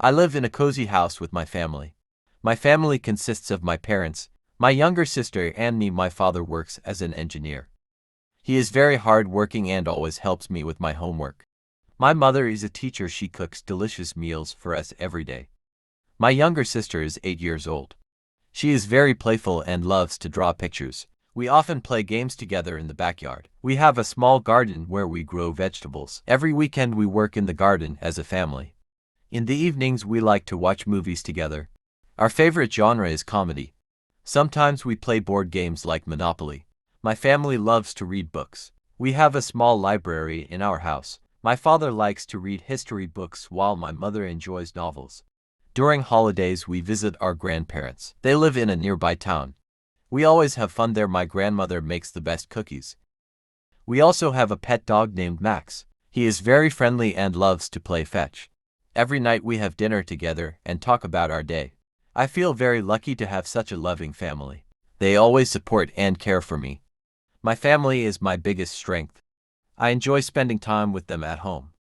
I live in a cozy house with my family. My family consists of my parents, my younger sister and me. My father works as an engineer. He is very hard-working and always helps me with my homework. My mother is a teacher. She cooks delicious meals for us every day. My younger sister is 8 years old. She is very playful and loves to draw pictures. We often play games together in the backyard. We have a small garden where we grow vegetables. Every weekend we work in the garden as a family. In the evenings we like to watch movies together. Our favorite genre is comedy. Sometimes we play board games like Monopoly. My family loves to read books. We have a small library in our house. My father likes to read history books while my mother enjoys novels. During holidays we visit our grandparents. They live in a nearby town. We always have fun there. My grandmother makes the best cookies. We also have a pet dog named Max. He is very friendly and loves to play fetch. Every night we have dinner together and talk about our day. I feel very lucky to have such a loving family. They always support and care for me. My family is my biggest strength. I enjoy spending time with them at home.